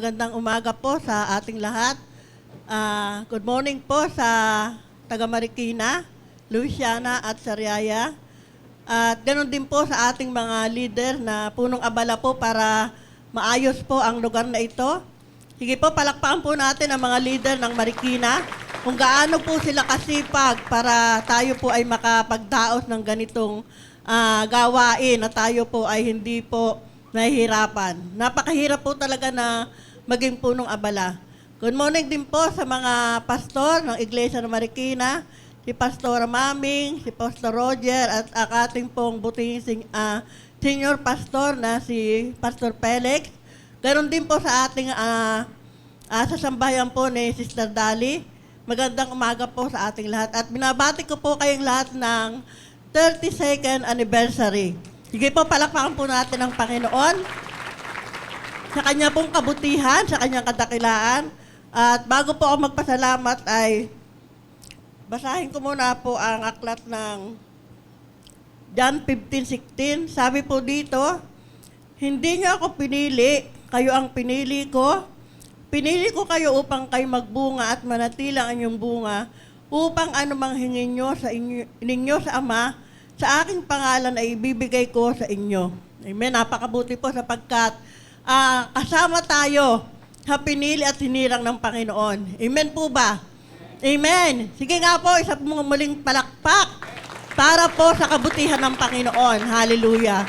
magandang umaga po sa ating lahat. Good morning po sa taga Marikina, Louisiana at Sariaya. At ganoon din po sa ating mga leader na punong abala po para maayos po ang lugar na ito. Sige po, palakpakan po natin ang mga leader ng Marikina kung gaano po sila kasipag para tayo po ay makapagdaos ng ganitong gawain na tayo po ay hindi po nahihirapan. Napakahirap po talaga na maging punong abala. Good morning din po sa mga pastor ng Iglesia ng Marikina, si Pastor Maming, si Pastor Roger, at ang ating pong buting senior pastor na si Pastor Felix. Ganon din po sa ating sasambayan po ni Sister Dali. Magandang umaga po sa ating lahat. At binabati ko po kayong lahat ng 32nd anniversary. Sige po, palakpakan po natin ang Panginoon sa kanya pong kabutihan, sa kanyang kadakilaan. At bago po ako magpasalamat ay basahin ko muna po ang aklat ng John 15:16. Sabi po dito, hindi niyo ako pinili, kayo ang pinili ko. Pinili ko kayo upang kayo magbunga at manatilang ang inyong bunga, upang anumang hingin niyo sa ninyo sa Ama, sa aking pangalan ay ibibigay ko sa inyo. Amen. Napakabuti po sapagkat kasama tayo sa pinili at hinirang ng Panginoon. Amen po ba? Amen. Sige nga po, isa po muling palakpak para po sa kabutihan ng Panginoon. Hallelujah.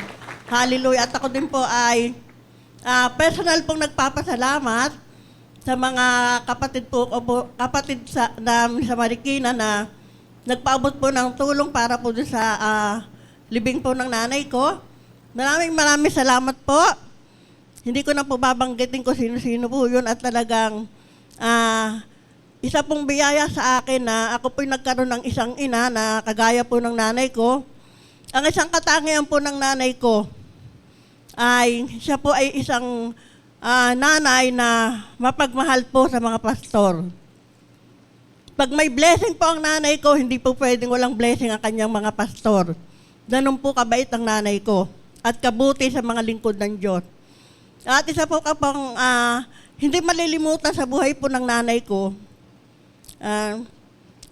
Hallelujah. At ako din po ay personal pong nagpapasalamat sa mga kapatid sa Marikina na nagpaabot po ng tulong para po sa libing po ng nanay ko. Maraming salamat po. Hindi ko na po babanggitin ko sino-sino po yun at talagang isa pong biyaya sa akin na ako po'y nagkaroon ng isang ina na kagaya po ng nanay ko. Ang isang katangian po ng nanay ko ay siya po ay isang nanay na mapagmahal po sa mga pastor. Pag may blessing po ang nanay ko, hindi po pwedeng walang blessing ang kanyang mga pastor. Ganun po kabait ang nanay ko at kabuti sa mga lingkod ng Diyos. At isa po kapang hindi malilimutan sa buhay po ng nanay ko,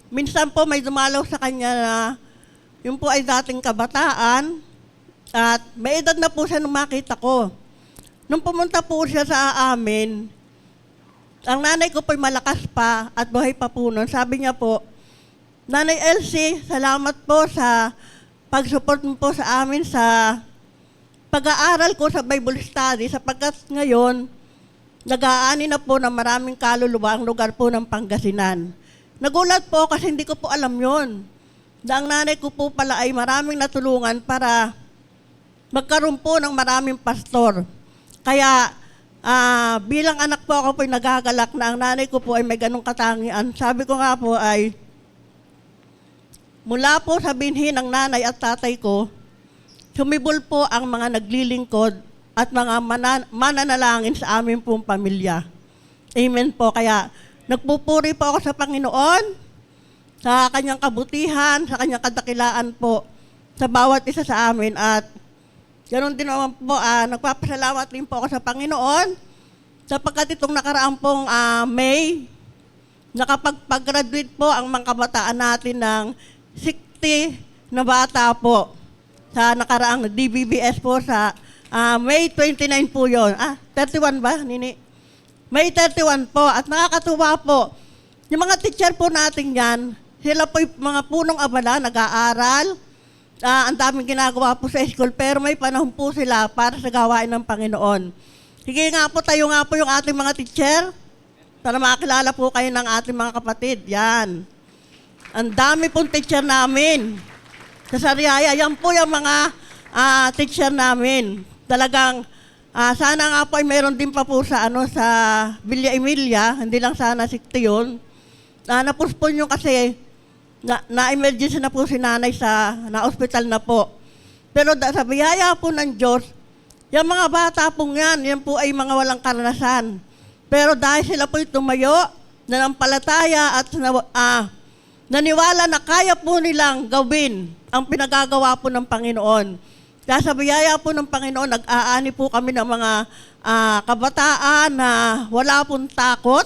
minsan po may dumalaw sa kanya na yun po ay dating kabataan at may edad na po siya nung makita ko. Nung pumunta po siya sa amin, ang nanay ko po'y malakas pa at buhay pa po nun. Sabi niya po, Nanay Elsie, salamat po sa pag-support mo po sa amin sa pag-aaral ko sa Bible study sapagkat ngayon, nag-aani na po ng maraming kaluluwa ang lugar po ng Pangasinan. Nagulat po kasi hindi ko po alam yon. Ang nanay ko po pala ay maraming natulungan para magkaroon po ng maraming pastor. Kaya, bilang anak po ako po'y nagagalak na ang nanay ko po ay may ganong katangian. Sabi ko nga po ay, mula po sa binhi ng nanay at tatay ko, sumibol po ang mga naglilingkod at mga mananalangin sa amin pong pamilya. Amen po. Kaya, nagpupuri po ako sa Panginoon, sa kanyang kabutihan, sa kanyang kadakilaan po, sa bawat isa sa amin. At ganoon din naman po, nagpapasalamat din po ako sa Panginoon sapagkat itong nakaraang pong May, nakapag-graduate po ang mga kabataan natin ng 60 na bata po sa nakaraang DBBS po sa May 29 po yun. 31 ba, Nini? May 31 po. At nakakatuwa po, yung mga teacher po natin yan, sila po yung mga punong abala, nag-aaral, ang daming ginagawa po sa school, pero may panahon po sila para sa gawain ng Panginoon. Sige nga po, tayo nga po yung ating mga teacher para makakilala po kayo ng ating mga kapatid. Yan. Ang dami pong teacher namin. Sa Sariaya, yan po yung mga teacher namin. Talagang, sana nga po ay mayroon din pa po sa Villa Emilia, hindi lang sana 60 yun. Napuspon nyo kasi, na-emergency na po si nanay na-hospital na po. Pero sa biyaya po ng Diyos, yung mga bata pong yan po ay mga walang karanasan. Pero dahil sila po'y tumayo, nanampalataya at naniwala na kaya po nilang gawin ang pinagagawa po ng Panginoon. Dahil sa biyaya po ng Panginoon, nag-aani po kami ng mga kabataan na wala pong takot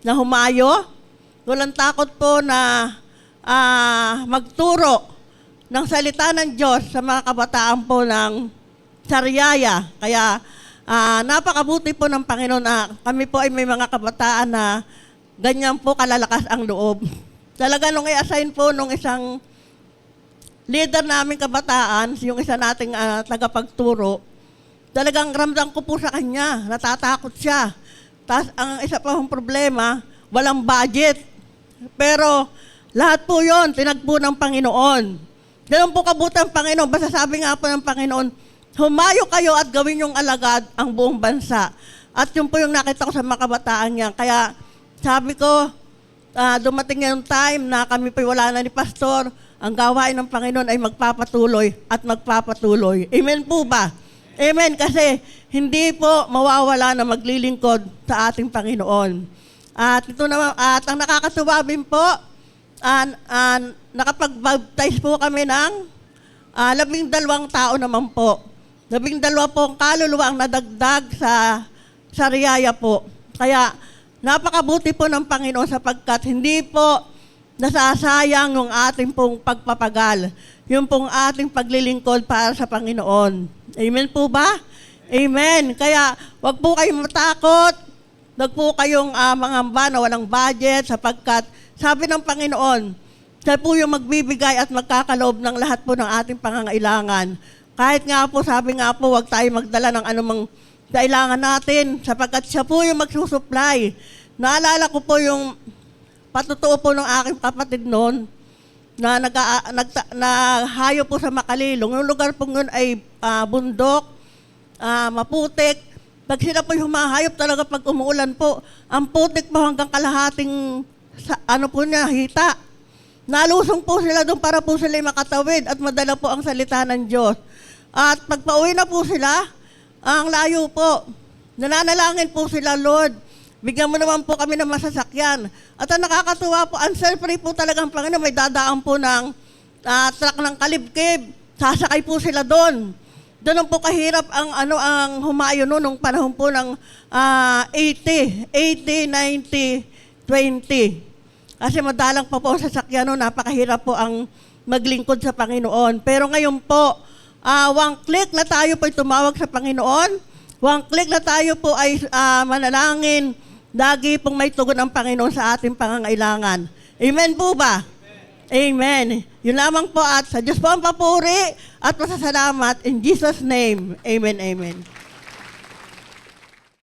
na humayo. Walang takot po na magturo ng salita ng Diyos sa mga kabataan po ng Sariaya. Kaya napakabuti po ng Panginoon na kami po ay may mga kabataan na ganyan po kalalakas ang loob. Talaga nung i-assign po nung isang leader namin kabataan, yung isa nating tagapagturo, talagang ramdam ko po sa kanya, natatakot siya. Tapos ang isa pa hong problema, walang budget. Pero lahat po yon tinagpo ng Panginoon. Ganun po kabuti ang Panginoon. Basta sabi nga po ng Panginoon, humayo kayo at gawin yung alagad ang buong bansa. At yun po yung nakita ko sa mga kabataan niya. Kaya sabi ko, dumating yung time na kami po wala na ni Pastor, ang gawain ng Panginoon ay magpapatuloy at magpapatuloy. Amen po ba? Amen, kasi hindi po mawawala na maglilingkod sa ating Panginoon. At ito naman, at ang nakakatuwa din po, nakapag-baptize po kami ng 12 tao naman po. 12 po ang kaluluwa ang nadagdag sa Sariaya po. Kaya napakabuti po ng Panginoon sapagkat hindi po nasasayang yung ating pong pagpapagal, yung pong ating paglilingkod para sa Panginoon. Amen po ba? Amen. Kaya wag po kayong matakot, wag po kayong mangamba na walang budget sapagkat sabi ng Panginoon, siya po yung magbibigay at magkakaloob ng lahat po ng ating pangangailangan. Kahit nga po, sabi nga po, wag tayo magdala ng anumang kailangan natin sapagkat siya po yung magsusupply. Naalala ko po yung patutuo po ng aking kapatid noon na nahayo po sa Makalilong. Yung lugar po yun ay bundok, maputik. Pag sila po yung humahayop talaga pag umuulan po, ang putik po hanggang kalahating hita. Nalusong po sila doon para po sila makatawid at madala po ang salita ng Diyos. At pagpauwi na po sila, ang layo po. Nananalangin po sila, Lord, bigyan mo naman po kami ng masasakyan. At ang nakakatuwa po, unself-free po talagang Panginoon, may dadaan po ng truck ng kalibkib. Sasakay po sila doon. Doon po kahirap ang humayo noon nung panahon po ng 80, 90, 20. Kasi madalang pa po ang sasakyan noon, napakahirap po ang maglingkod sa Panginoon. Pero ngayon po, one click na tayo po ay tumawag sa Panginoon. One click na tayo po ay manalangin. Lagi pong may tugon ang Panginoon sa ating pangangailangan. Amen po ba? Amen. Yun lamang po at sa Diyos po ang papuri at pasasalamat. In Jesus' name, amen, amen.